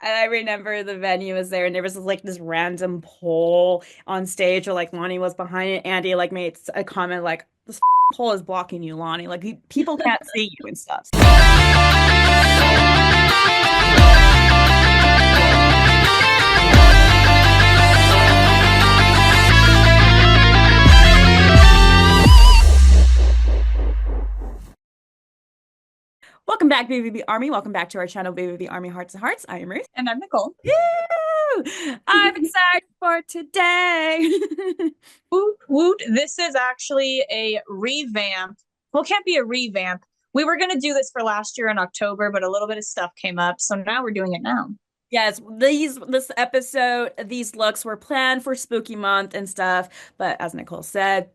I remember the venue was there, and there was like this random pole on stage, or like Lonnie was behind it. Andy like made a comment like, "This pole is blocking you, Lonnie. Like people can't see you and stuff." Welcome back, BVB Army. Welcome back to our channel, BVB Army Hearts and Hearts. I am Ruth. And I'm Niccole. Woo! I'm excited for today. Woot woot. This is actually a revamp. Well, it can't be a revamp. We were going to do this for last year in October, but a little bit of stuff came up. So now we're doing it now. Yes, this episode, these looks were planned for Spooky Month and stuff, but as Niccole said,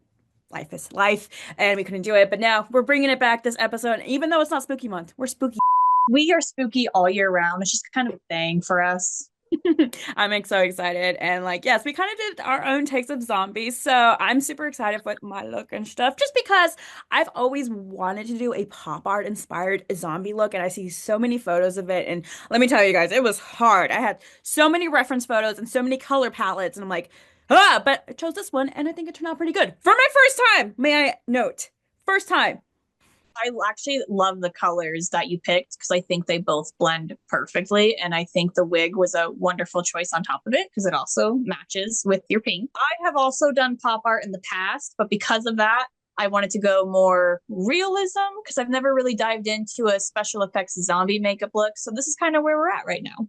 life is life, and we couldn't do it. But now we're bringing it back this episode, even though it's not Spooky Month. We're spooky. We are spooky all year round. It's just kind of a thing for us. I'm so excited. And like, yes, we kind of did our own takes of zombies. So I'm super excited with my look and stuff, just because I've always wanted to do a pop art inspired zombie look. And I see so many photos of it. And let me tell you guys, it was hard. I had so many reference photos and so many color palettes. And I'm like, but I chose this one and I think it turned out pretty good for my first time. May I note, first time. I actually love the colors that you picked because I think they both blend perfectly. And I think the wig was a wonderful choice on top of it because it also matches with your pink. I have also done pop art in the past, but because of that, I wanted to go more realism because I've never really dived into a special effects zombie makeup look. So this is kind of where we're at right now.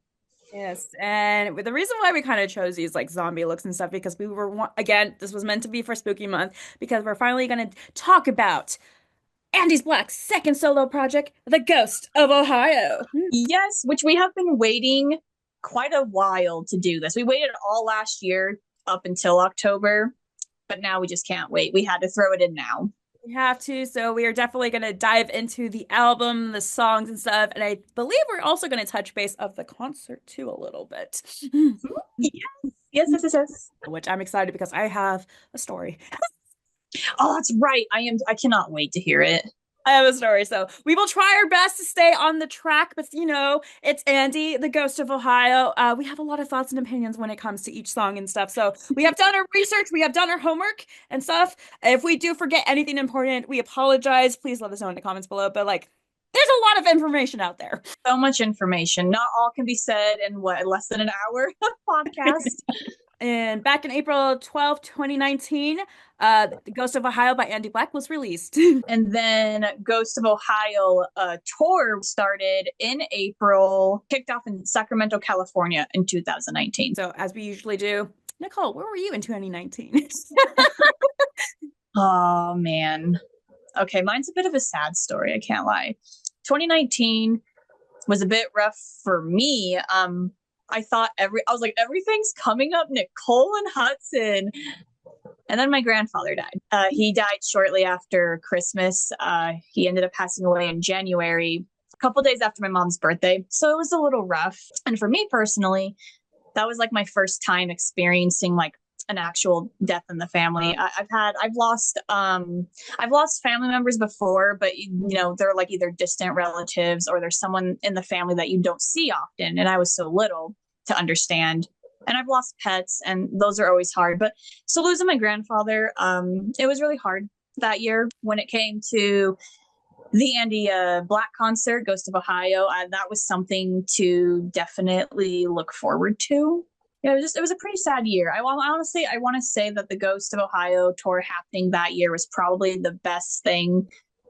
Yes, and the reason why we kind of chose these like zombie looks and stuff because we were again, this was meant to be for Spooky Month because we're finally going to talk about Andy's Black's second solo project, The Ghost of Ohio. Yes, which we have been waiting quite a while to do this. We waited all last year up until October, but now we just can't wait. We had to throw it in now. We have to, so we are definitely going to dive into the album, the songs and stuff, and I believe we're also going to touch base of the concert too a little bit. Yes, yes, yes, yes, yes. Which I'm excited because I have a story. Oh, that's right. I cannot wait to hear it. I have a story, so we will try our best to stay on the track. But it's Andy, the Ghost of Ohio. We have a lot of thoughts and opinions when it comes to each song and stuff. So we have done our research, we have done our homework and stuff. If we do forget anything important, we apologize. Please let us know in the comments below. But like, there's a lot of information out there. So much information. Not all can be said in what, less than an hour of podcast. And back in April 12th, 2019, The Ghost of Ohio by Andy Black was released. And then Ghost of Ohio tour started in April, kicked off in Sacramento, California in 2019. So as we usually do, Niccole, where were you in 2019? Oh, man. Okay, mine's a bit of a sad story, I can't lie. 2019 was a bit rough for me. I was like, everything's coming up Niccole and Hudson. And then my grandfather died. He died shortly after Christmas. He ended up passing away in January, a couple days after my mom's birthday. So it was a little rough. And for me personally, that was like my first time experiencing like an actual death in the family. I've lost family members before, but they're like either distant relatives or there's someone in the family that you don't see often. And I was so little to understand. And I've lost pets, and those are always hard. But so losing my grandfather, it was really hard that year when it came to the Andy Black concert, Ghost of Ohio. That was something to definitely look forward to. Yeah, it was a pretty sad year. I want to say that the Ghost of Ohio tour happening that year was probably the best thing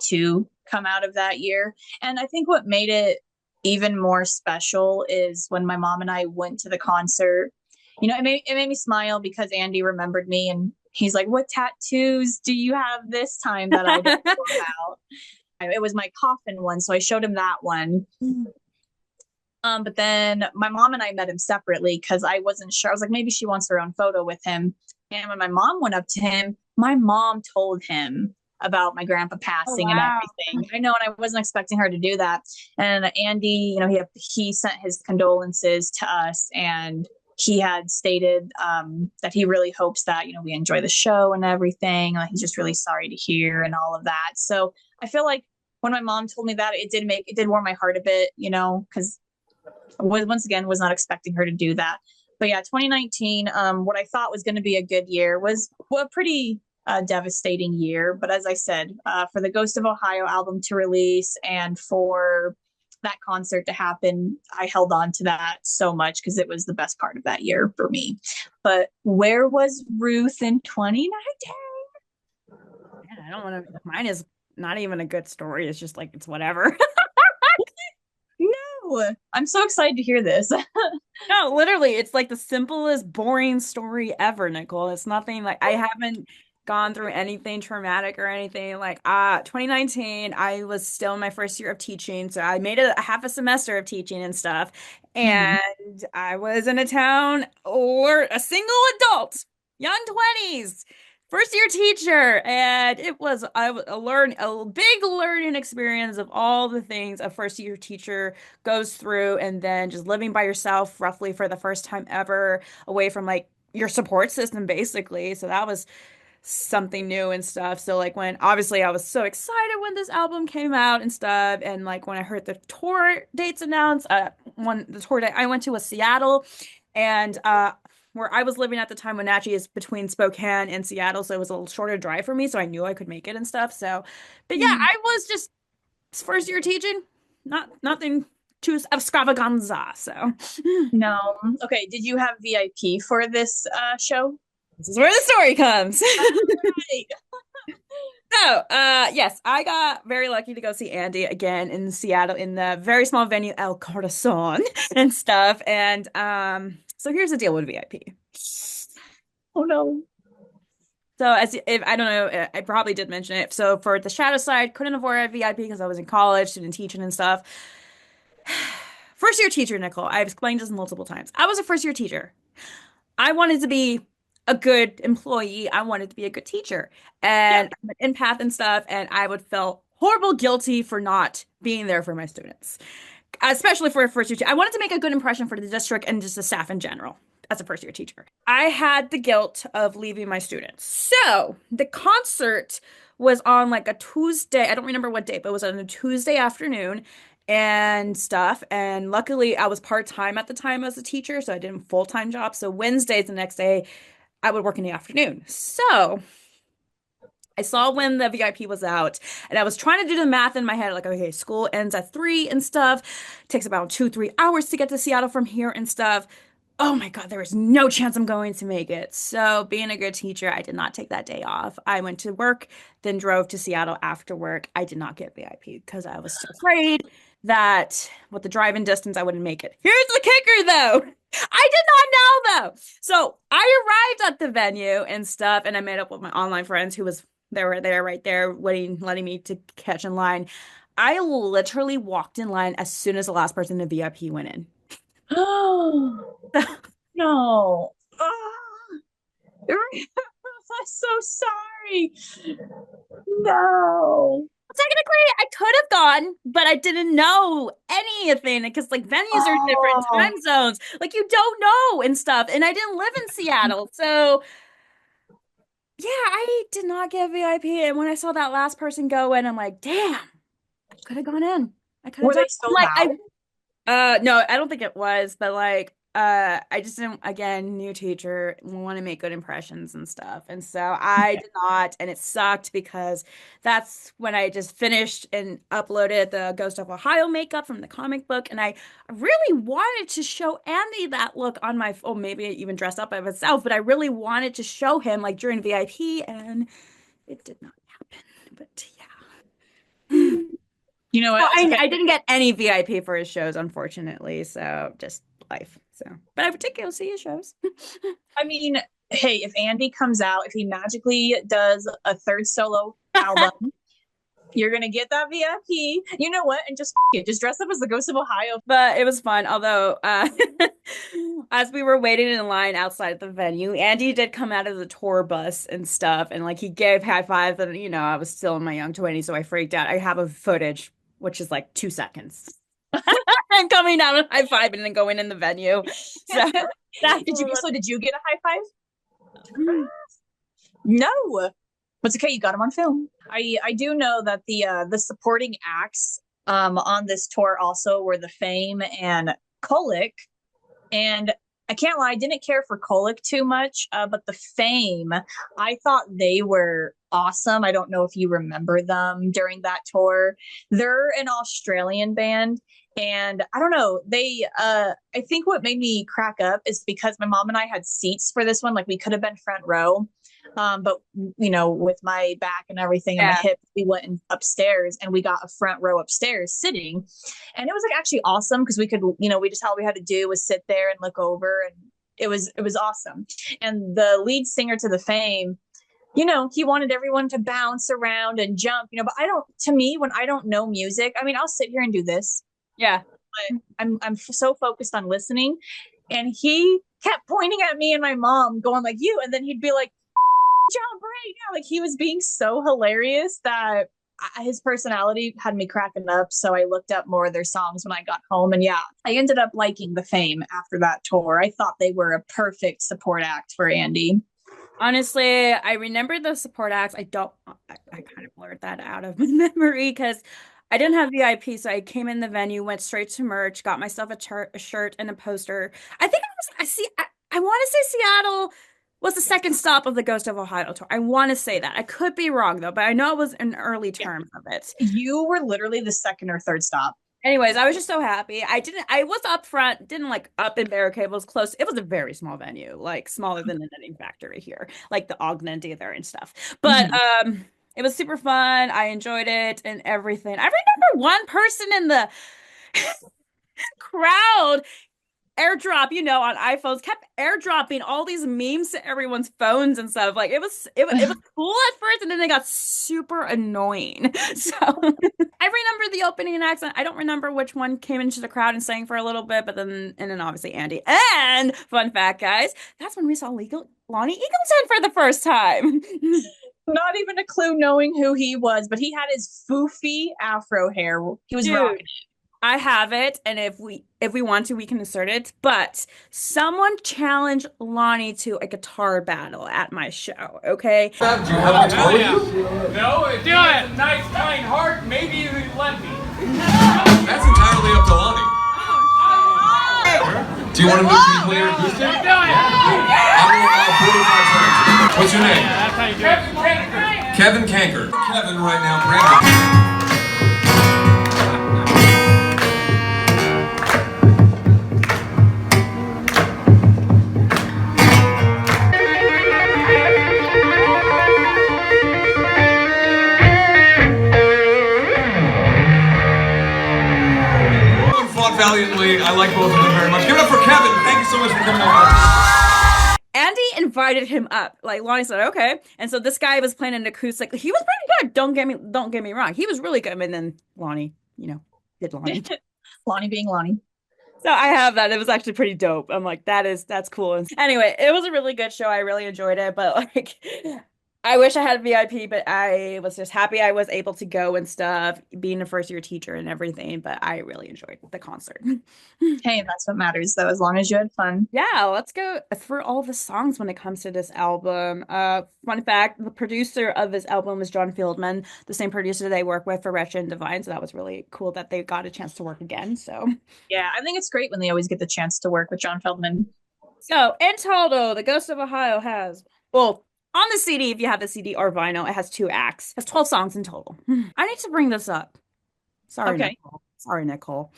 to come out of that year. And I think what made it even more special is when my mom and I went to the concert. It made me smile because Andy remembered me and he's like, "What tattoos do you have this time that I don't know about?" It was my coffin one, so I showed him that one. But then my mom and I met him separately because I wasn't sure. I was like, maybe she wants her own photo with him. And when my mom went up to him, my mom told him about my grandpa passing and everything. I know, and I wasn't expecting her to do that. And Andy, he sent his condolences to us, and he had stated that he really hopes that we enjoy the show and everything. Like, he's just really sorry to hear and all of that. So I feel like when my mom told me that, it did warm my heart a bit, because once again was not expecting her to do that. But yeah, 2019, what I thought was going to be a good year was a pretty devastating year. But as I said, for the Ghost of Ohio album to release and for that concert to happen, I held on to that so much because it was the best part of that year for me. But where was Ruth in 2019? Man, I don't want to. Mine is not even a good story. It's just like it's whatever. No, I'm so excited to hear this. No, literally, it's like the simplest, boring story ever, Niccole. It's nothing like I haven't gone through anything traumatic or anything. Like 2019, I was still in my first year of teaching, so I made a half a semester of teaching and stuff. Mhm. And I was in a town or a single adult, young 20s. First year teacher, and it was a big learning experience of all the things a first year teacher goes through, and then just living by yourself roughly for the first time ever, away from like your support system basically. So that was something new and stuff. So like when obviously I was so excited when this album came out and stuff, and like when I heard the tour dates announced, one the tour date I went to was Seattle, and where I was living at the time, Wenatchee is between Spokane and Seattle, so it was a little shorter drive for me, so I knew I could make it and stuff. So, but yeah, I was just first year teaching, nothing too extravaganza. So No. Okay. Did you have VIP for this show? this is where the story comes. Right. So, yes, I got very lucky to go see Andy again in Seattle in the very small venue El Corazon and stuff. And so here's the deal with VIP. Oh no. So as if I don't know, I probably did mention it. So for the shadow side, couldn't afford VIP because I was in college, student teaching and stuff. First year teacher, Niccole. I've explained this multiple times. I was a first year teacher. I wanted to be a good employee. I wanted to be a good teacher. Yeah. And I'm an empath and stuff, and I would feel horrible guilty for not being there for my students, especially for a first year teacher. I wanted to make a good impression for the district and just the staff in general as a first year teacher. I had the guilt of leaving my students. So the concert was on like a Tuesday. I don't remember what day, but it was on a Tuesday afternoon and stuff. And luckily, I was part-time at the time as a teacher, so I did a full-time job. So Wednesdays, the next day, I would work in the afternoon. So I saw when the VIP was out, and I was trying to do the math in my head, like, okay, school ends at 3 and stuff. Takes about 2, 3 hours to get to Seattle from here and stuff. Oh my God, there was no chance I'm going to make it. So, being a good teacher, I did not take that day off. I went to work, then drove to Seattle after work. I did not get VIP because I was so afraid that with the driving distance, I wouldn't make it. Here's the kicker, though. I did not know, though. So, I arrived at the venue and stuff, and I met up with my online friends who was they were there right there waiting, letting me to catch in line. I literally walked in line as soon as the last person in the VIP went in. Oh no. Oh, I'm so sorry. No. Technically, I could have gone, but I didn't know anything because like venues are in different Oh. time zones. Like you don't know and stuff. And I didn't live in Seattle. So yeah, I did not get VIP. And when I saw that last person go in, I'm like, damn, I could have gone in. I could have Were done they it. sold Like out? I no, I don't think it was, but like I just didn't again, new teacher, want to make good impressions and stuff. And so I Okay. did not, and it sucked because that's when I just finished and uploaded the Ghost of Ohio makeup from the comic book, and I really wanted to show Andy that look on my oh, maybe even dressed up by myself, but I really wanted to show him like during VIP, and it did not happen. But yeah. You know So what? It's okay. I didn't get any VIP for his shows, unfortunately. So just life. So, but I would take go see his shows. I mean, hey, if Andy comes out, if he magically does a third solo album, you're gonna get that VIP. You know what? And just it, just dress up as the Ghost of Ohio. But it was fun. Although, as we were waiting in line outside the venue, Andy did come out of the tour bus and stuff, and like he gave high fives, and I was still in my young 20s, so I freaked out. I have a footage, which is like 2 seconds, and coming out and high five and then going in the venue. So that's Did you? So did you get a high five? No. But it's okay. You got him on film. I do know that the supporting acts on this tour also were the Fame and Kolick, and I can't lie, I didn't care for Kolick too much, but the Fame, I thought they were awesome. I don't know if you remember them during that tour. They're an Australian band. And I don't know, I think what made me crack up is because my mom and I had seats for this one. Like we could have been front row. But with my back and everything and my Yeah. hips, we went upstairs and we got a front row upstairs sitting. And it was like actually awesome because we could, we just all we had to do was sit there and look over, and it was awesome. And the lead singer to the Fame, he wanted everyone to bounce around and jump, but to me, when I don't know music, I mean, I'll sit here and do this. Yeah. But I'm so focused on listening. And he kept pointing at me and my mom going like, you, and then he'd be like, jump right now. Like he was being so hilarious that his personality had me cracking up. So I looked up more of their songs when I got home. And yeah, I ended up liking the Fame after that tour. I thought they were a perfect support act for Andy. Honestly, I remember the support acts. I kind of blurred that out of my memory because I didn't have VIP. So I came in the venue, went straight to merch, got myself a shirt and a poster. I think I want to say Seattle was the second stop of the Ghost of Ohio tour. I want to say that. I could be wrong though, but I know it was an early Yeah. term of it. You were literally the second or third stop. Anyways, I was just so happy. I was up front, didn't like up in barricade, it was close. It was a very small venue, like smaller than the Knitting Factory here, like the Ogden there and stuff. But Mhm. it was super fun. I enjoyed it and everything. I remember one person in the crowd airdrop, on iPhones, kept airdropping all these memes to everyone's phones and stuff. Like it was cool at first, and then they got super annoying. So I remember the opening accent. I don't remember which one came into the crowd and sang for a little bit, but then obviously Andy. And fun fact, guys, that's when we saw Lonnie Eagleton for the first time. Not even a clue knowing who he was, but he had his foofy afro hair. He was Dude, rocking it. I have it, and if we want to, we can insert it. But someone challenged Lonnie to a guitar battle at my show. Okay. Do you have a guitar with you? No, if he has a nice, kind heart, maybe you would let me. That's entirely up to Lonnie. Do you want to can you play your acoustic? Do it! I'm going 45 seconds. What's your name? That's how you do it. Kevin Kanker. Kevin right now, Brandon. Valiantly. I like both of them very much. Give it up for Kevin. Thank you so much for coming over. Andy invited him up. Like Lonnie said, okay. And so this guy was playing an acoustic. He was pretty good. Don't get me wrong. He was really good. And then Lonnie, did Lonnie. Lonnie being Lonnie. So I have that. It was actually pretty dope. I'm like, that's cool. And anyway, it was a really good show. I really enjoyed it. But like, I wish I had VIP, but I was just happy I was able to go and stuff, being a first year teacher and everything. But I really enjoyed the concert. Hey, that's what matters though, as long as you had fun. Yeah, let's go through all the songs when it comes to this album. Fun fact, the producer of this album is John Fieldman, the same producer they work with for Wretched and Divine. So that was really cool that they got a chance to work again. So Yeah, I think it's great when they always get the chance to work with John Feldman. So in total, The Ghost of Ohio has, well, on the CD, if you have the CD or vinyl, it has 2 acts. It has 12 songs in total. I need to bring this up. Sorry, Okay. Niccole. Sorry, Niccole.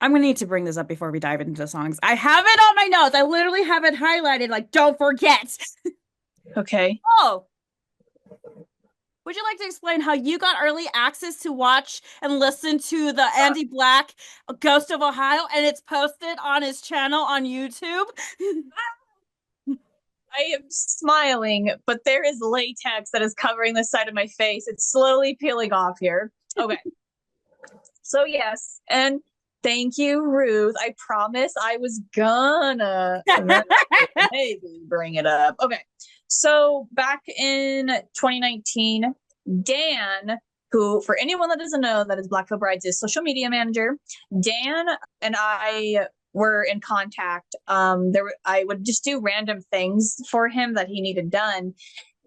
I'm gonna need to bring this up before we dive into the songs. I have it on my notes. I literally have it highlighted, like, don't forget. Okay. Oh, would you like to explain how you got early access to watch and listen to the Andy Black Ghost of Ohio, and it's posted on his channel on YouTube? I am smiling, but there is latex that is covering the side of my face. It's slowly peeling off here. Okay. So yes, and thank you, Ruth. I promise I was gonna maybe bring it up. Okay. So back in 2019, Dan, who, for anyone that doesn't know, that is Blackfield Brides' social media manager, Dan and I were in contact. I would just do random things for him that he needed done.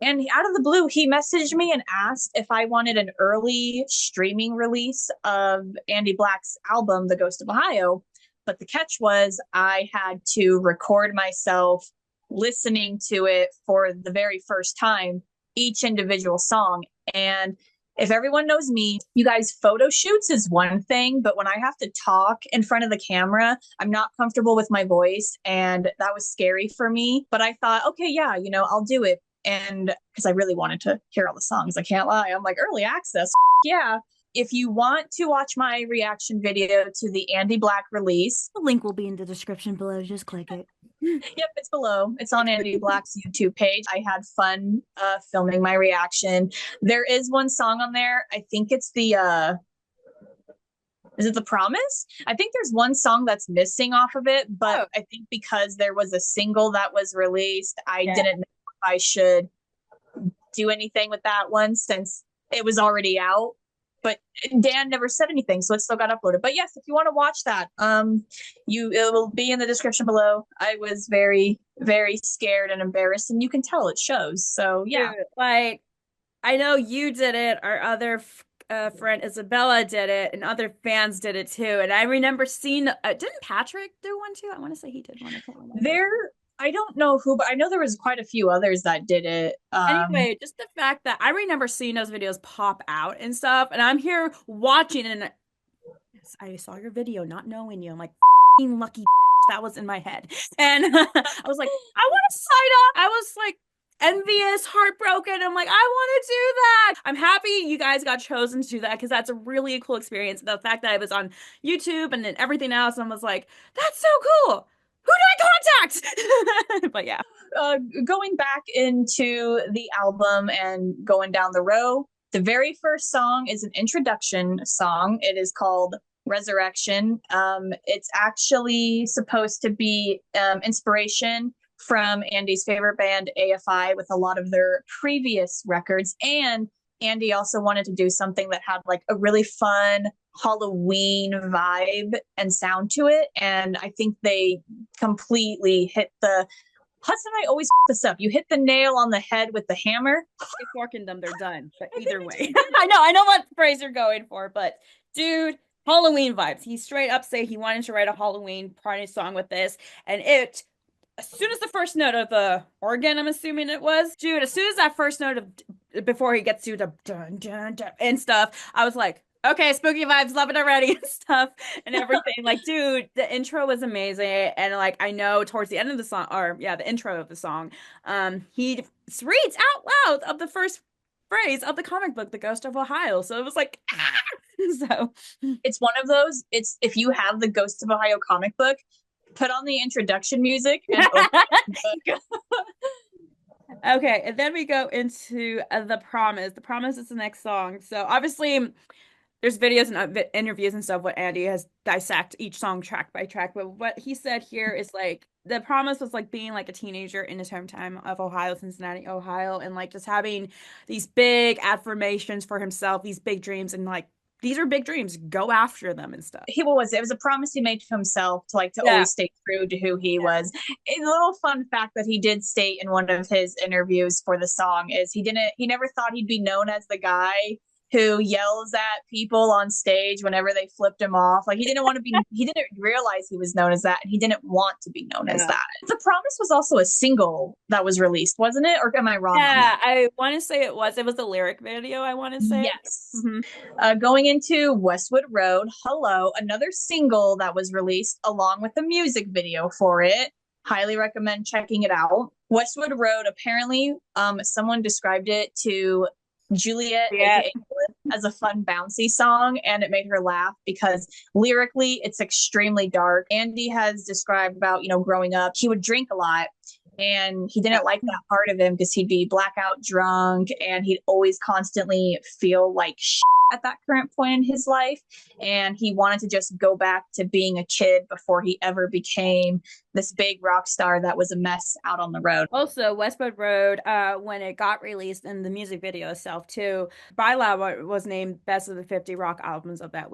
And out of the blue, he messaged me and asked if I wanted an early streaming release of Andy Black's album, The Ghost of Ohio. But the catch was I had to record myself listening to it for the very first time, each individual song. And if everyone knows me, you guys, photo shoots is one thing, but when I have to talk in front of the camera, I'm not comfortable with my voice. And that was scary for me. But I thought, okay, yeah, I'll do it. And because I really wanted to hear all the songs, I can't lie. I'm like, early access. Yeah. If you want to watch my reaction video to the Andy Black release, The link will be in the description below. Just click it. yep, it's below. It's on Andy Black's YouTube page. I had fun filming my reaction. There is one song on there. I think it's the is it The Promise? I think there's one song that's missing off of it, but I think because there was a single that was released, I didn't know if I should do anything with that one since it was already out. But Dan never said anything, so it still got uploaded. But yes, if you want to watch that, it will be in the description below. I was very, very scared and embarrassed, and you can tell it shows. So yeah, Dude, like I know you did it. Our other friend Isabella did it, and other fans did it too. And I remember seeing. Didn't Patrick do one too? I want to say he did one. I don't know who, but I know there was quite a few others that did it. Anyway, just the fact that I remember seeing those videos pop out and stuff, and I'm here watching, and I saw your video, not knowing you. I'm like, lucky bitch. That was in my head, and I was like, I want to sign up. I was like envious, heartbroken. I'm like, I want to do that. I'm happy you guys got chosen to do that because that's a really cool experience. The fact that I was on YouTube and then everything else, and was like, that's so cool. Who do I contact? But yeah. Going back into the album and going down the row, the very first song is an introduction song. It is called Resurrection. It's actually supposed to be inspiration from Andy's favorite band, AFI, with a lot of their previous records. And Andy also wanted to do something that had like a really fun Halloween vibe and sound to it. And I think they completely hit the Hudson. I always this up. You hit the nail on the head with the hammer. They forking them, they're done. But either way, I know what phrase you're going for, but dude, Halloween vibes. He straight up say he wanted to write a Halloween party song with this, and as soon as the first note of the organ, I'm assuming it was, dude, as soon as that first note of before he gets to the dun dun dun and stuff, I was like, okay, spooky vibes, love it already and stuff and everything. Like, dude, the intro was amazing. And like, I know towards the end of the song, or yeah, the intro of the song, he reads out loud of the first phrase of the comic book, The Ghost of Ohio. So it was like, so it's one of those. It's if you have the Ghost of Ohio comic book, put on the introduction music and okay, and then we go into The Promise. The Promise is the next song. So obviously there's videos and interviews and stuff what Andy has dissect each song track by track, but what he said here is like The Promise was like being like a teenager in his hometown of Ohio, Cincinnati, Ohio, and like just having these big affirmations for himself, these big dreams, and like these are big dreams, go after them and stuff. It was a promise he made to himself to always stay true to who he was. A little fun fact that he did state in one of his interviews for the song is he never thought he'd be known as the guy who yells at people on stage whenever they flipped him off. Like he didn't realize he was known as that, and he didn't want to be known as that. The Promise was also a single that was released, wasn't it? Or am I wrong? Yeah, I want to say it was a lyric video, I want to say. Yes. Mm-hmm. Going into Westwood Road, Hello, another single that was released along with the music video for it. Highly recommend checking it out. Westwood Road, apparently, someone described it to Juliet aka as a fun bouncy song, and it made her laugh because lyrically it's extremely dark. Andy has described about growing up he would drink a lot, and he didn't like that part of him because he'd be blackout drunk and he'd always constantly feel like at that current point in his life, and he wanted to just go back to being a kid before he ever became this big rock star that was a mess out on the road. Also, Westwood Road, when it got released in the music video itself too, Bylaw was named best of the 50 rock albums of that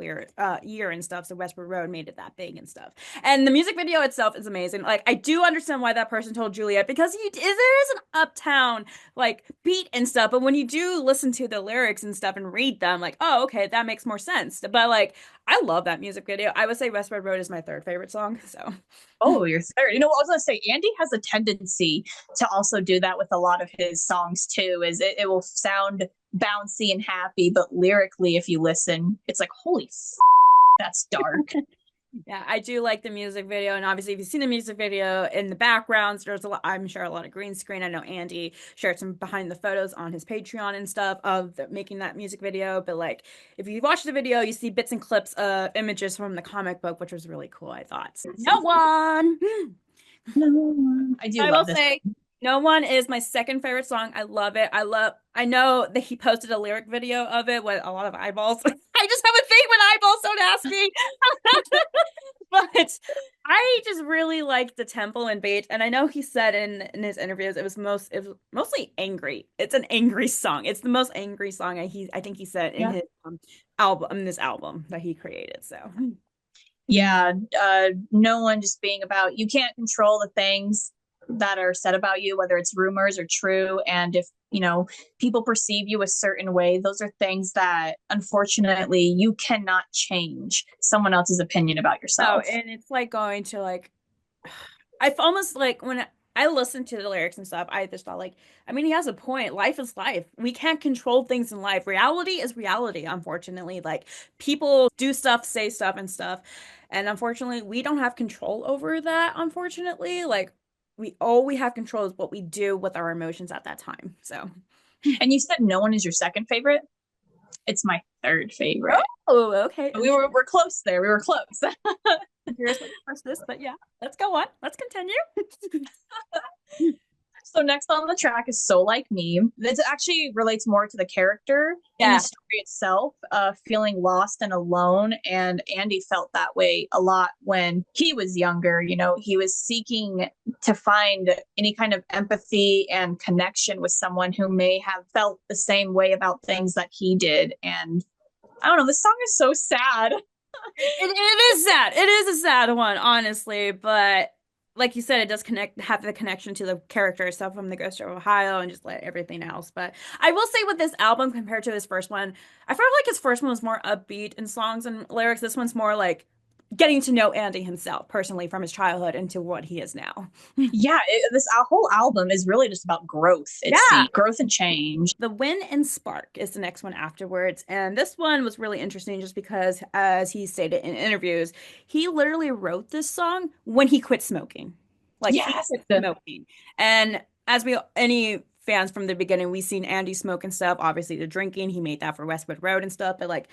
year and stuff. So Westwood Road made it that big and stuff. And the music video itself is amazing. Like, I do understand why that person told Juliet, because there is an uptown like beat and stuff. But when you do listen to the lyrics and stuff and read them, like, oh, okay, that makes more sense. But like, I love that music video. I would say Westwood Road is my third favorite song. So Oh, you're third. You know what I was gonna say? Andy has a tendency to also do that with a lot of his songs too. It will sound bouncy and happy, but lyrically, if you listen, it's like, that's dark. yeah, I do like the music video, and obviously, if you've seen the music video in the backgrounds, there's a lot. I'm sure a lot of green screen. I know Andy shared some behind the photos on his Patreon and stuff of making that music video. But like, if you watch the video, you see bits and clips of images from the comic book, which was really cool. I thought. No one. I do I love will this. say, No One is my second favorite song. I love it. I know that he posted a lyric video of it with a lot of eyeballs. I just have a thing when eyeballs don't ask me. But I just really like the tempo and beat. And I know he said in his interviews it was mostly angry. It's an angry song. It's the most angry song I think he said in his this album that he created. So Yeah, no one just being about, you can't control the things that are said about you, whether it's rumors or true. And if, people perceive you a certain way, those are things that unfortunately you cannot change someone else's opinion about yourself. Oh, and it's like going to like, I've almost like when I listened to the lyrics and stuff, I just thought like, I mean, he has a point. Life is life. We can't control things in life. Reality is reality, unfortunately. Like people do stuff, say stuff and stuff. And unfortunately, we don't have control over that, unfortunately. Like all we have control is what we do with our emotions at that time. So And you said No One is your second favorite. It's my third favorite. Oh, okay. We're close there. We were close. Here's what first this, but yeah, let's go on. Let's continue. So next on the track is So Like Me. This actually relates more to the character in the story itself, feeling lost and alone. And Andy felt that way a lot when he was younger. He was seeking to find any kind of empathy and connection with someone who may have felt the same way about things that he did. And I don't know, this song is so sad. It is sad. It is a sad one, honestly, but like you said, it does have the connection to the character itself from the Ghost of Ohio and just like everything else. But I will say with this album compared to his first one, I felt like his first one was more upbeat in songs and lyrics. This one's more like getting to know Andy himself personally from his childhood into what he is now. Yeah, this whole album is really just about growth. Growth and change. The Wind and Spark is the next one afterwards. And this one was really interesting just because, as he stated in interviews, he literally wrote this song when he quit smoking. Like, he quit smoking. And as any fans from the beginning, we've seen Andy smoke and stuff. Obviously, the drinking, he made that for Westwood Road and stuff. But like,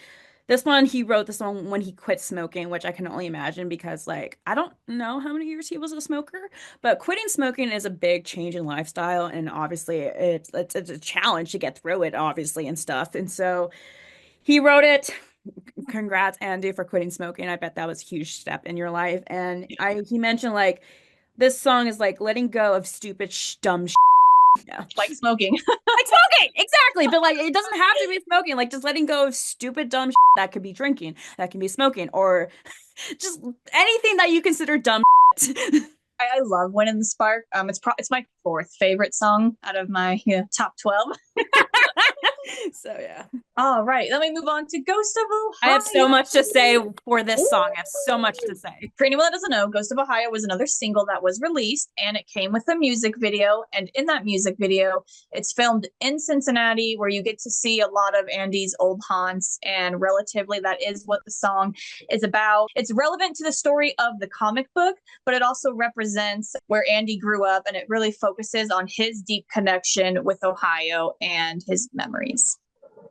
this one, he wrote this one when he quit smoking, which I can only imagine because, like, I don't know how many years he was a smoker, but quitting smoking is a big change in lifestyle. And obviously, it's a challenge to get through it, obviously, and stuff. And so he wrote it. Congrats, Andy, for quitting smoking. I bet that was a huge step in your life. And he mentioned, like, this song is like letting go of stupid, dumb yeah. Like smoking. Like smoking, exactly. But like, it doesn't have to be smoking. Like just letting go of stupid, dumb that could be drinking, that can be smoking, or just anything that you consider dumb. I love Wind and the Spark. It's my fourth favorite song out of my top 12. So yeah. All right, let me move on to Ghost of Ohio. I have so much to say for this song. I have so much to say. For anyone that doesn't know, Ghost of Ohio was another single that was released, and it came with a music video. And in that music video, it's filmed in Cincinnati, where you get to see a lot of Andy's old haunts. And relatively, that is what the song is about. It's relevant to the story of the comic book, but it also represents where Andy grew up, and it really focuses on his deep connection with Ohio and his memories.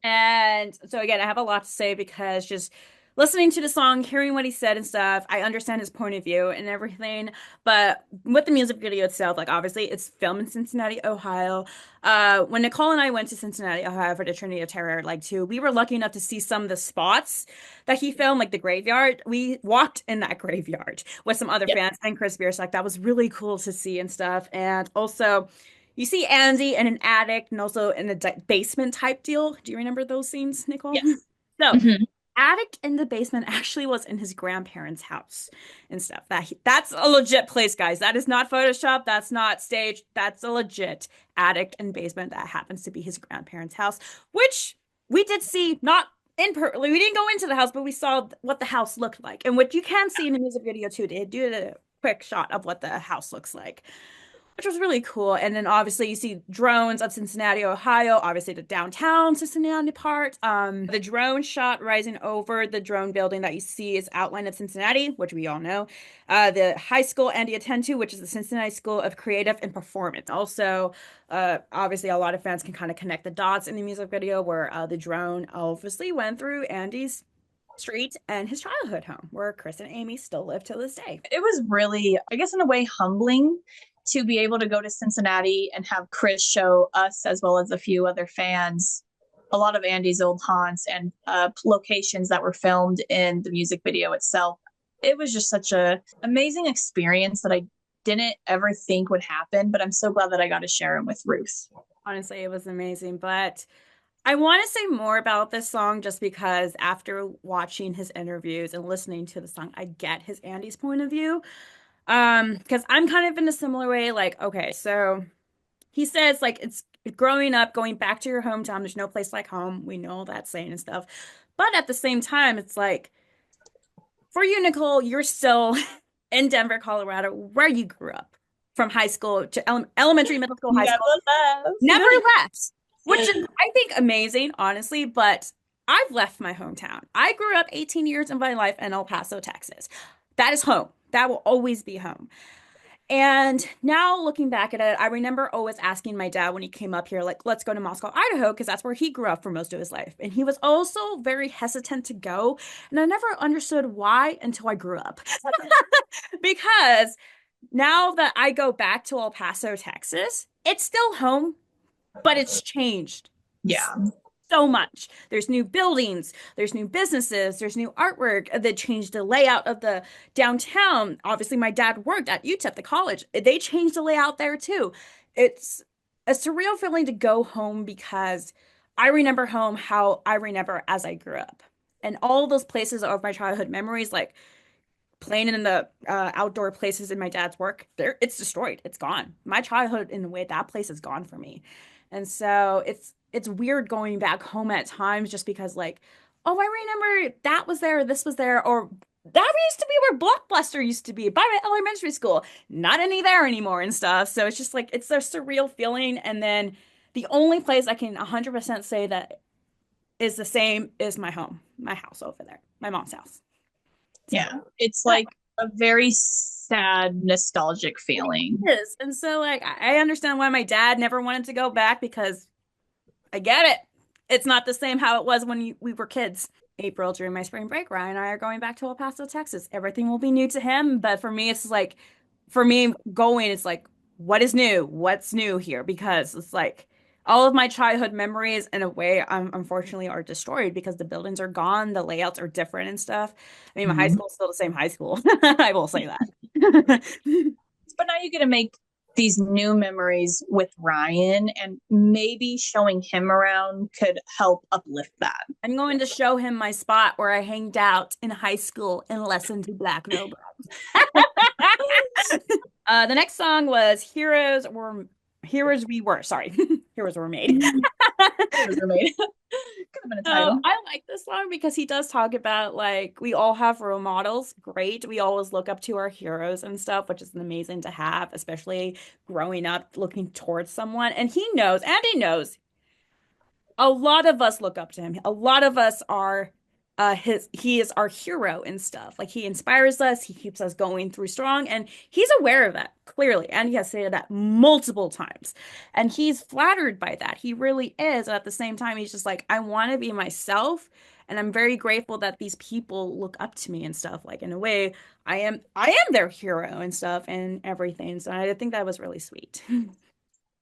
And so again, I have a lot to say because just listening to the song, hearing what he said and stuff, I understand his point of view and everything. But with the music video itself, like obviously it's filmed in Cincinnati, Ohio. When Niccole and I went to Cincinnati, Ohio for the Trinity of Terror, we were lucky enough to see some of the spots that he filmed, like the graveyard. We walked in that graveyard with some other fans and Chris Beers. Like that was really cool to see and stuff. And also, you see Andy in an attic and also in a basement type deal. Do you remember those scenes, Niccole? Yes. So, attic in the basement actually was in his grandparents' house and stuff. That's a legit place, guys. That is not Photoshop. That's not staged. That's a legit attic and basement that happens to be his grandparents' house, which we did see not we didn't go into the house, but we saw what the house looked like. And what you can see in the music video too, they do a quick shot of what the house looks like, which was really cool. And then obviously you see drones of Cincinnati, Ohio, obviously the downtown Cincinnati part. The drone shot rising over the drone building that you see is outline of Cincinnati, which we all know. The high school Andy attend to, which is the Cincinnati School of Creative and Performance. Also, obviously a lot of fans can kind of connect the dots in the music video where the drone obviously went through Andy's street and his childhood home where Chris and Amy still live to this day. It was really, I guess, in a way humbling to be able to go to Cincinnati and have Chris show us, as well as a few other fans, a lot of Andy's old haunts and locations that were filmed in the music video itself. It was just such an amazing experience that I didn't ever think would happen, but I'm so glad that I got to share it with Ruth. Honestly, it was amazing, but I want to say more about this song just because after watching his interviews and listening to the song, I get his Andy's point of view. Because I'm kind of in a similar way, like, okay, so he says like it's growing up, going back to your hometown, there's no place like home. We know that saying and stuff. But at the same time, it's like for you, Niccole, you're still in Denver, Colorado, where you grew up from high school to elementary, middle school, high school. Never left, which is, I think, amazing, honestly. But I've left my hometown. I grew up 18 years of my life in El Paso, Texas. That is home. That will always be home. And now looking back at it, I remember always asking my dad when he came up here, like, let's go to Moscow, Idaho, because that's where he grew up for most of his life. And he was also very hesitant to go. And I never understood why until I grew up. Because now that I go back to El Paso, Texas, it's still home, but it's changed. Yeah. So much. There's new buildings, there's new businesses, there's new artwork that changed the layout of the downtown. Obviously, my dad worked at UTEP, the college. They changed the layout there too. It's a surreal feeling to go home because I remember home how I remember as I grew up. And all those places of my childhood memories, like playing in the outdoor places in my dad's work, it's destroyed. It's gone. My childhood, in a way, that place is gone for me. And so it's weird going back home at times just because like, oh, I remember that was there, this was there, or that used to be where Blockbuster used to be by my elementary school. Not any there anymore and stuff. So it's just like, it's a surreal feeling. And then the only place I can 100% say that is the same is my home, my house over there, my mom's house. So, yeah, it's like a very sad, nostalgic feeling. It is. And so like, I understand why my dad never wanted to go back because I get it. It's not the same how it was when we were kids. April, during my spring break, Ryan and I are going back to El Paso, Texas. Everything will be new to him. But for me, it's like, for me going, it's like, what is new? What's new here? Because it's like all of my childhood memories, in a way, unfortunately, are destroyed because the buildings are gone. The layouts are different and stuff. I mean, my high school is still the same high school. I will say that. But now you get to make these new memories with Ryan, and maybe showing him around could help uplift that. I'm going to show him my spot where I hanged out in high school and listened to Black No Brown. The next song was Heroes We Were. Sorry. Heroes Were Made. Heroes Were Made. Could have been a title. I like this song because he does talk about like we all have role models. Great. We always look up to our heroes and stuff, which is amazing to have, especially growing up looking towards someone. And he knows, Andy knows, a lot of us look up to him. A lot of us are he is our hero and stuff. Like he inspires us, he keeps us going through strong, and he's aware of that, clearly. And he has stated that multiple times. And he's flattered by that. He really is. At the same time, he's just like, I want to be myself. And I'm very grateful that these people look up to me and stuff. Like in a way, I am their hero and stuff and everything. So I think that was really sweet.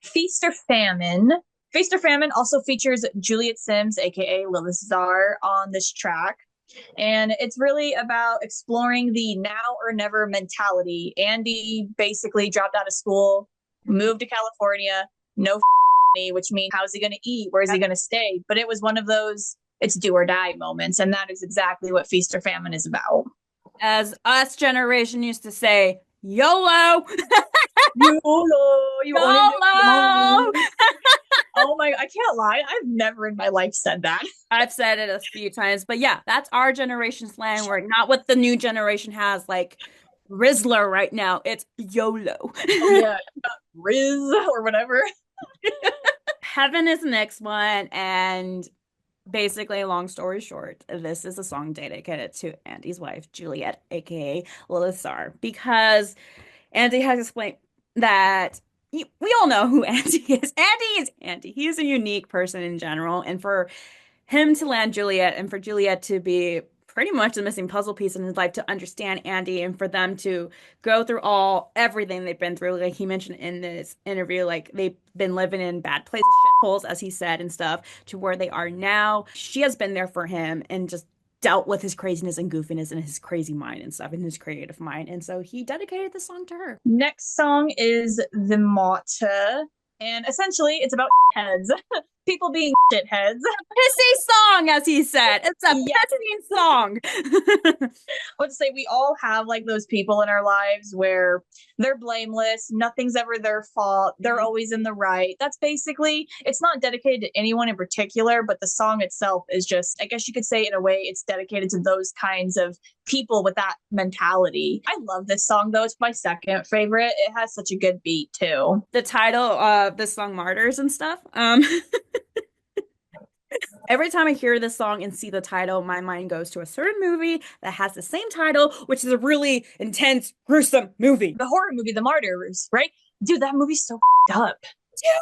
Feast or Famine. Feast or Famine also features Juliet Sims, aka Lilith Czar, on this track. And it's really about exploring the now or never mentality. Andy basically dropped out of school, moved to California, no money, which means how's he going to eat? Where is he going to stay? But it was one of those it's do or die moments. And that is exactly what Feast or Famine is about. As us generation used to say, YOLO. YOLO. You YOLO. Oh my, I can't lie. I've never in my life said that. I've said it a few times, but yeah, that's our generation's slang word, not what the new generation has, like Rizzler right now. It's YOLO. Oh yeah, Riz or whatever. Heaven is the next one, and basically, long story short, this is a song dedicated to Andy's wife, Juliet, aka Lilith Starr, because Andy has explained that we all know who Andy is. Andy is Andy. He is a unique person in general, and for him to land Juliet and for Juliet to be pretty much the missing puzzle piece in his life to understand Andy and for them to go through everything they've been through, like he mentioned in this interview, like they've been living in bad places, shitholes, as he said, and stuff, to where they are now. She has been there for him and just dealt with his craziness and goofiness and his crazy mind and stuff and his creative mind. And so he dedicated this song to her. Next song is The Martyr. And essentially, it's about heads. People being shitheads. Pissy song, as he said. It's a pissy song. I would say we all have like those people in our lives where they're blameless. Nothing's ever their fault. They're always in the right. That's basically, it's not dedicated to anyone in particular, but the song itself is just, I guess you could say in a way, it's dedicated to those kinds of people with that mentality. I love this song though. It's my second favorite. It has such a good beat too. The title of this song, Martyrs and stuff. Every time I hear this song and see the title, my mind goes to a certain movie that has the same title, which is a really intense, gruesome movie. The horror movie, The Martyrs, right? Dude, that movie's so up.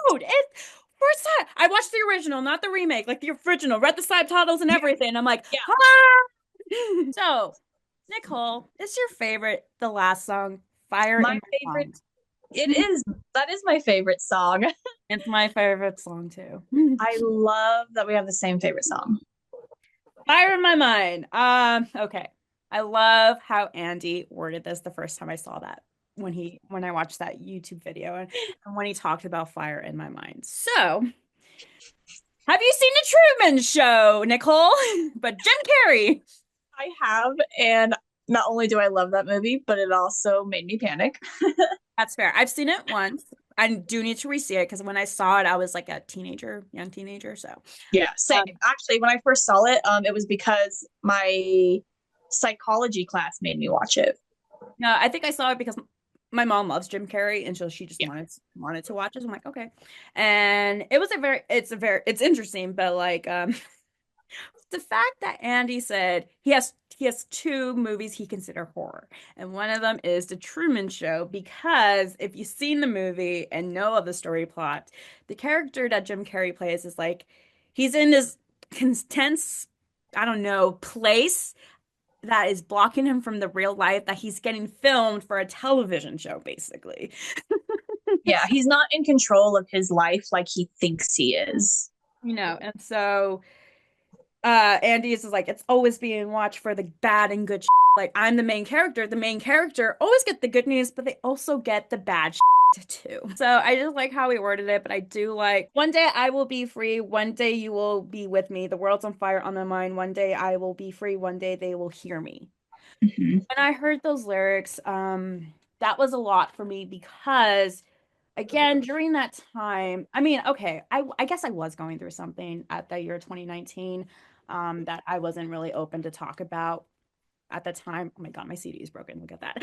Dude, first time I watched the original, not the remake, like the original, read the subtitles and everything. I'm like, ah! So, Niccole, is your favorite the last song, Fire in My favorite? Mind? It is. That is my favorite song. It's my favorite song too. I love that we have the same favorite song. Fire in My Mind. Okay. I love how Andy worded this the first time I saw that when I watched that YouTube video and when he talked about fire in my mind. So, have you seen The Truman Show, Niccole? But Jim Carrey. I have, and not only do I love that movie, but it also made me panic. That's fair. I've seen it once. I do need to re-see it because when I saw it, I was like a young teenager. So yeah, same. Actually, when I first saw it, it was because my psychology class made me watch it. No, I think I saw it because my mom loves Jim Carrey, and so she just wanted to watch it. So I'm like, okay. And it was it's interesting, but like the fact that Andy said he has two movies he consider horror, and one of them is The Truman Show, because if you've seen the movie and know of the story plot, the character that Jim Carrey plays is like he's in this tense, I don't know, place that is blocking him from the real life that he's getting filmed for a television show, basically. Yeah, he's not in control of his life like he thinks he is. And so Andy is like, it's always being watched for the bad and good shit. Like, I'm the main character. The main character always get the good news, but they also get the bad shit too. So I just like how he worded it, but I do like, one day I will be free, one day you will be with me, the world's on fire on my mind, one day I will be free, one day they will hear me. Mm-hmm. When I heard those lyrics, that was a lot for me because again, during that time, I mean, okay, I guess I was going through something at the year 2019 that I wasn't really open to talk about at the time. Oh my God, my CD is broken. Look at that.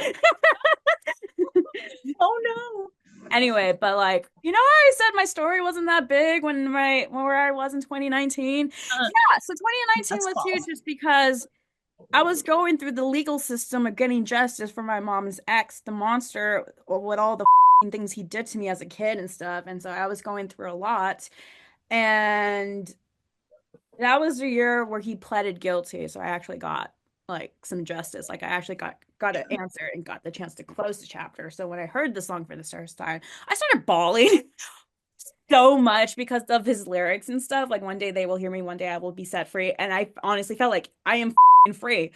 Oh no. Anyway, but like, I said my story wasn't that big when where I was in 2019. Yeah, so 2019 was huge just because I was going through the legal system of getting justice for my mom's ex, the monster, with all the things he did to me as a kid and stuff. And so I was going through a lot. And that was the year where he pleaded guilty. So I actually got like some justice. Like I actually got an answer and got the chance to close the chapter. So when I heard the song for the first time, I started bawling so much because of his lyrics and stuff. Like, one day they will hear me, one day I will be set free. And I honestly felt like I am free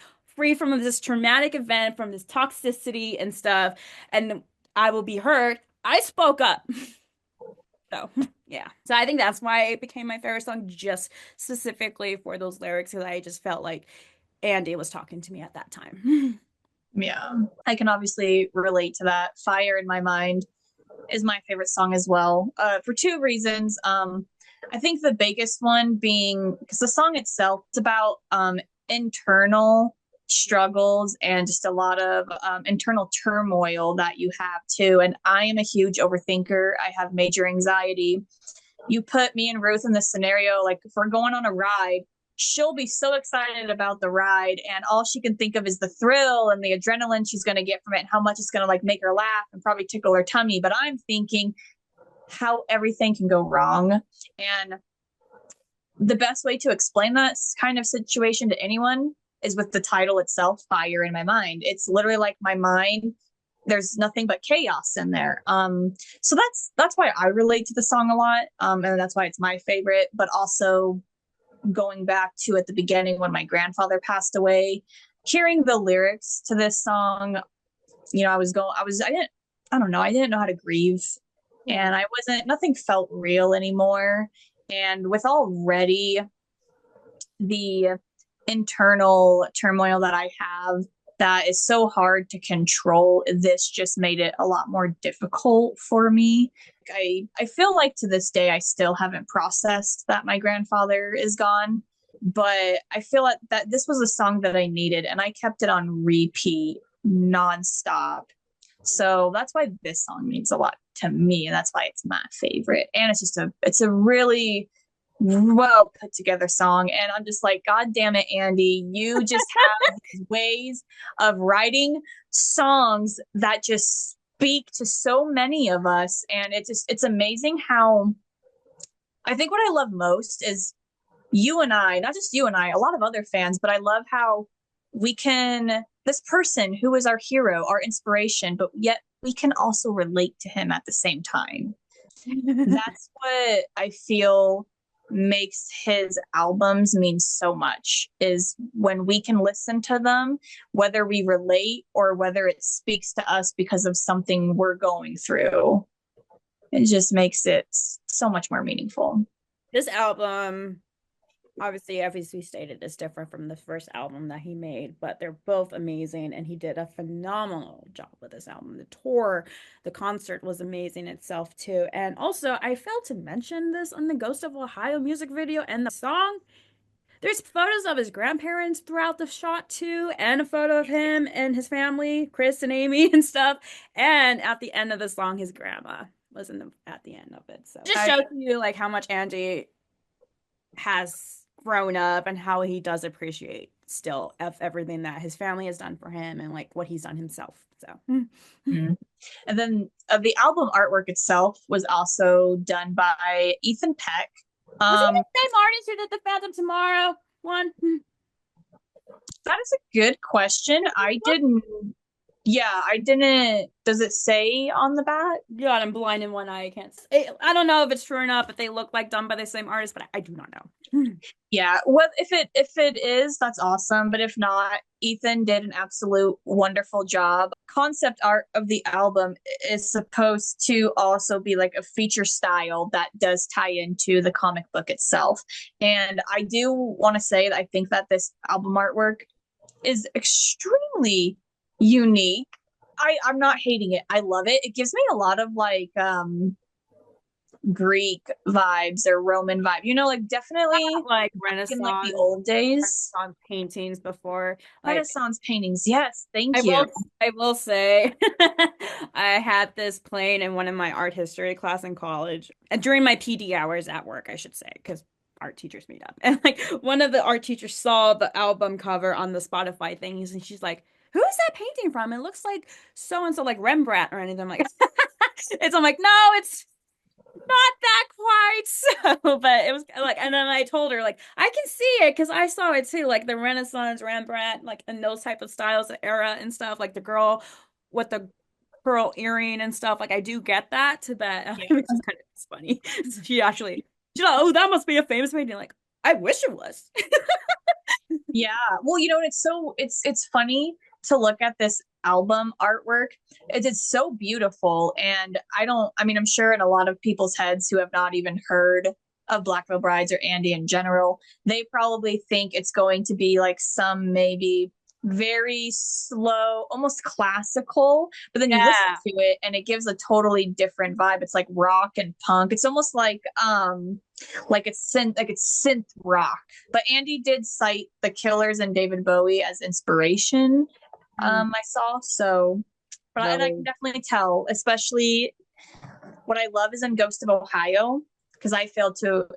from this traumatic event, from this toxicity and stuff. And I will be heard. I spoke up. So, yeah. So I think that's why it became my favorite song, just specifically for those lyrics, because I just felt like Andy was talking to me at that time. Yeah, I can obviously relate to that. Fire in My Mind is my favorite song as well, for two reasons. I think the biggest one being because the song itself is about internal struggles and just a lot of internal turmoil that you have too. And I am a huge overthinker. I have major anxiety. You put me and Ruth in this scenario, like if we're going on a ride, she'll be so excited about the ride and all she can think of is the thrill and the adrenaline she's going to get from it and how much it's going to like make her laugh and probably tickle her tummy. But I'm thinking how everything can go wrong. And the best way to explain that kind of situation to anyone is with the title itself, Fire in My Mind. It's literally like my mind, there's nothing but chaos in there. So that's why I relate to the song a lot. And that's why it's my favorite, but also going back to at the beginning when my grandfather passed away, hearing the lyrics to this song, you know, I didn't know how to grieve, and nothing felt real anymore. And with already the internal turmoil that I have that is so hard to control, this just made it a lot more difficult for me. I feel like to this day I still haven't processed that my grandfather is gone, but I feel like that this was a song that I needed and I kept it on repeat nonstop. So that's why this song means a lot to me, and that's why it's my favorite. And it's a really well put together song, and I'm just like, God damn it, Andy, you just have these ways of writing songs that just speak to so many of us. And it's amazing how I think what I love most is you and I, not just you and I, a lot of other fans, but I love how this person who is our hero, our inspiration, but yet we can also relate to him at the same time. That's what I feel makes his albums mean so much, is when we can listen to them, whether we relate or whether it speaks to us because of something we're going through. It just makes it so much more meaningful. This album, obviously, as we stated, is different from the first album that he made, but they're both amazing, and he did a phenomenal job with this album. The tour, the concert was amazing itself too. And also, I failed to mention this on the Ghost of Ohio music video and the song. There's photos of his grandparents throughout the shot too, and a photo of him and his family, Chris and Amy and stuff. And at the end of the song, his grandma was at the end of it. So just shows you like how much Andy has grown up and how he does appreciate still of everything that his family has done for him and like what he's done himself. So mm-hmm. And then the album artwork itself was also done by Ethan Peck. Was he the same artist who did the Phantom Tomorrow one? That is a good question. I didn't. Does it say on the back? God, I'm blind in one eye. I can't. I don't know if it's true or not, but they look like done by the same artist, but I do not know. Yeah, well, if it is, that's awesome. But if not, Ethan did an absolute wonderful job. Concept art of the album is supposed to also be like a feature style that does tie into the comic book itself. And I do want to say that I think that this album artwork is extremely unique. I'm not hating it. I love it. It gives me a lot of like Greek vibes or Roman vibe, you know, like definitely like Renaissance, in like the old days. Renaissance paintings before. Renaissance paintings, yes. Thank you. I will say I had this playing in one of my art history class in college, and during my PD hours at work, I should say, because art teachers meet up. And like one of the art teachers saw the album cover on the Spotify things, and she's like, "Who is that painting from? It looks like so and so, like Rembrandt or anything." I'm like, I'm like, no, it's not that quite so. But it was like, and then I told her like, I can see it because I saw it too, like the Renaissance, Rembrandt, like in those type of styles, the era and stuff, like the girl with the pearl earring and stuff. Like I do get that, but it was just kind of funny. So she's like, oh, that must be a famous painting. Like, I wish it was. Yeah, well, you know, it's funny to look at this album artwork. It's so beautiful, and I'm sure in a lot of people's heads who have not even heard of Black Veil Brides or Andy in general, they probably think it's going to be like some maybe very slow, almost classical, but then you listen Yeah. to it and it gives a totally different vibe. It's like rock and punk. It's almost like it's synth rock. But Andy did cite the Killers and David Bowie as inspiration. I saw so, but and I can Really? definitely tell, especially what I love is in Ghost of Ohio, because I failed to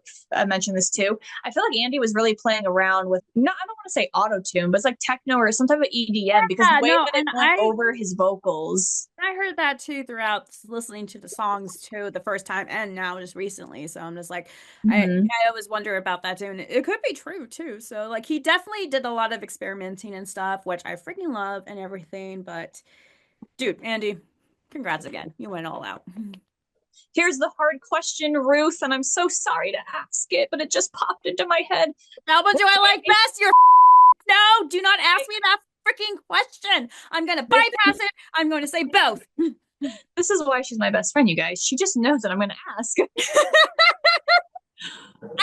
mention this too. I feel like Andy was really playing around with, not, I don't want to say auto tune, but it's like techno or some type of EDM, because the Yeah, way no, that it and went over his vocals. I heard that too throughout listening to the songs too the first time and now just recently. So I'm just like, Mhm. I always wonder about that too, and it could be true too. So like he definitely did a lot of experimenting and stuff, which I freaking love and everything. But dude, Andy, congrats again. You went all out. Here's the hard question, Ruth, and I'm so sorry to ask it, but it just popped into my head. Album do I like Okay, best? You're no, do not ask me that freaking question. I'm gonna this bypass it. I'm going to say both. this is why she's my best friend, you guys. She just knows that I'm going to ask. I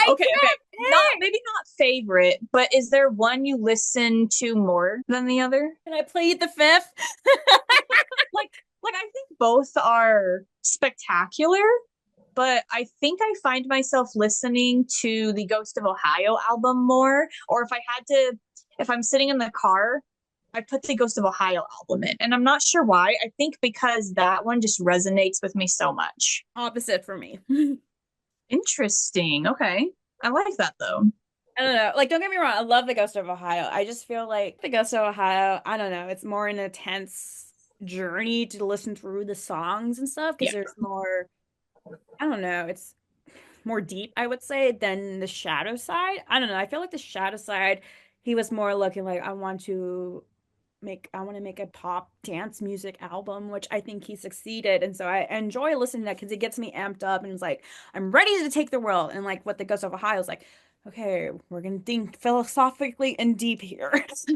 Okay. Not can't pick. maybe not favorite, but is there one you listen to more than the other? Can I plead the fifth? Like like I think both are spectacular, but I think I find myself listening to the Ghost of Ohio album more, or if I'm sitting in the car, I put the Ghost of Ohio album in. And I'm not sure why. I think because that one just resonates with me so much. Opposite for me. Interesting. Okay. I like that though. I don't know. Like, don't get me wrong. I love the Ghost of Ohio. I just feel like the Ghost of Ohio, I don't know. It's more an intense journey to listen through the songs and stuff because Yeah. there's more, I don't know. It's more deep, I would say, than the Shadow side. I don't know. I feel like the Shadow side, he was more looking like, I want to make a pop dance music album, which I think he succeeded. And so I enjoy listening to that because it gets me amped up and it's like, I'm ready to take the world. And like what the Ghost of Ohio is like, okay, we're gonna think philosophically and deep here. So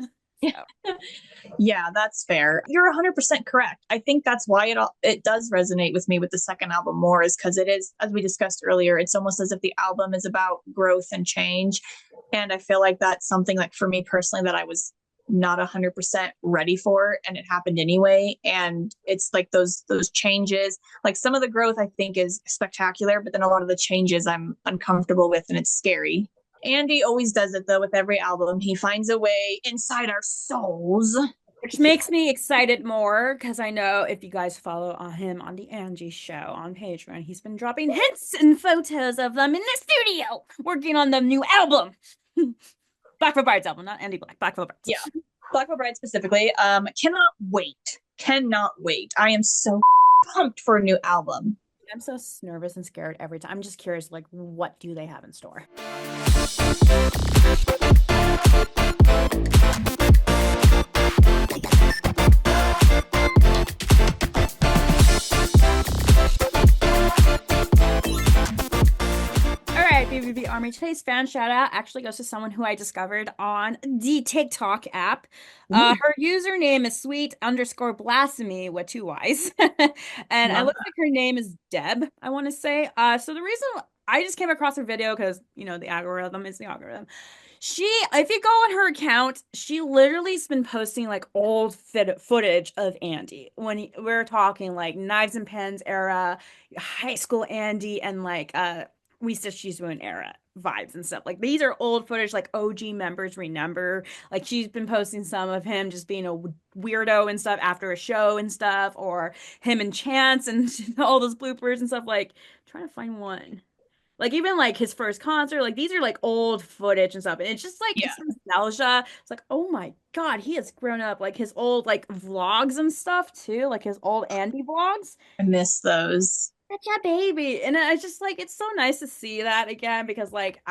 Yeah, that's fair. You're 100% correct. I think that's why it does resonate with me with the second album more, is because it is, as we discussed earlier, it's almost as if the album is about growth and change. And I feel like that's something, like, for me personally, that I was not 100% ready for, and it happened anyway. And it's like those changes, like some of the growth I think is spectacular, but then a lot of the changes I'm uncomfortable with, and it's scary. Andy always does it though with every album. He finds a way inside our souls. which makes me excited more because I know if you guys follow on him on the Angie Show on Patreon, he's been dropping hints and photos of them in the studio working on the new album. Black for Brides album, not Andy Black. Black for Brides. Yeah. Black Veil Bride specifically. Cannot wait. Cannot wait. I am so pumped for a new album. I'm so nervous and scared every time. I'm just curious, like, what do they have in store? All right, BVB Army. Today's fan shout out actually goes to someone who I discovered on the TikTok app. Her username is sweet underscore blasphemy with two Y's. And it Love looks like her name is Deb, I want to say. So the reason I just came across her video because, you know, the algorithm is the algorithm. If you go on her account, she literally's been posting like old footage of Andy when we're talking like Knives and Pens era, high school Andy, and like we said she's doing era vibes and stuff. Like these are old footage, like OG members remember. Like she's been posting some of him just being a weirdo and stuff after a show and stuff, or him and Chance and all those bloopers and stuff. Like trying to find one. Like even like his first concert, like these are like old footage and stuff. And it's just like Yeah. it's nostalgia. It's like, oh my God, he has grown up. Like his old like vlogs and stuff too, like his old Andy vlogs. I miss those. Such a baby. And I just like it's so nice to see that again because like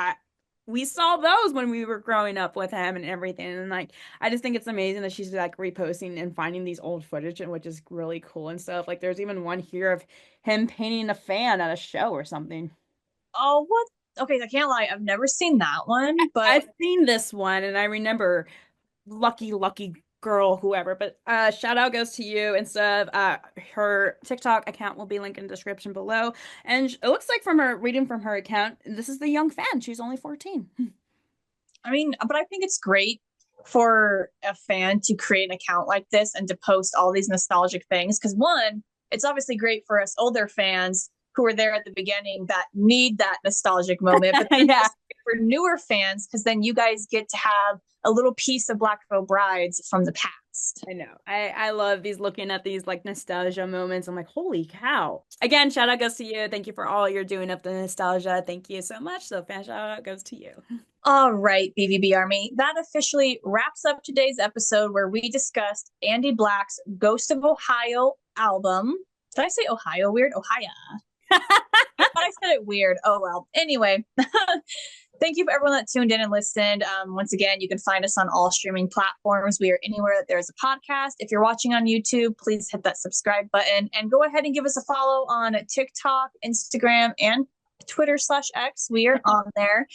we saw those when we were growing up with him and everything. And like I just think it's amazing that she's like reposting and finding these old footage and which is really cool and stuff. Like there's even one here of him painting a fan at a show or something. Oh, what? Okay, I can't lie. I've never seen that one, but I've seen this one and I remember lucky girl, whoever, but shout out goes to you and stuff. Her TikTok account will be linked in the description below. And it looks like from her reading from her account, this is the young fan. She's only 14. I mean, but I think it's great for a fan to create an account like this and to post all these nostalgic things. Because one, it's obviously great for us older fans who were there at the beginning that need that nostalgic moment. But then Yeah. for newer fans, because then you guys get to have a little piece of Black Veil Brides from the past. I know. I love looking at these like nostalgia moments. I'm like, holy cow. Again, shout out goes to you. Thank you for all you're doing of the nostalgia. Thank you so much. So fan shout out goes to you. All right, BVB Army. That officially wraps up today's episode where we discussed Andy Black's Ghost of Ohio album. Did I say Ohio weird? Ohio. But I said it weird. Oh, well. Anyway, thank you for everyone that tuned in and listened. Once again, you can find us on all streaming platforms. We are anywhere that there's a podcast. If you're watching on YouTube, please hit that subscribe button and go ahead and give us a follow on TikTok, Instagram, and Twitter/X. We are on there.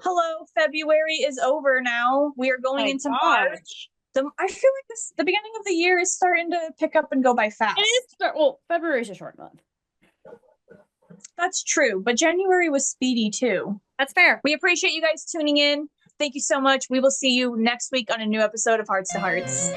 Hello, February is over now. We are going into March. I feel like the beginning of the year is starting to pick up and go by fast. Well, February is a short month. That's true, but January was speedy too. That's fair. We appreciate you guys tuning in. Thank you so much. We will see you next week on a new episode of Hearts to Hearts.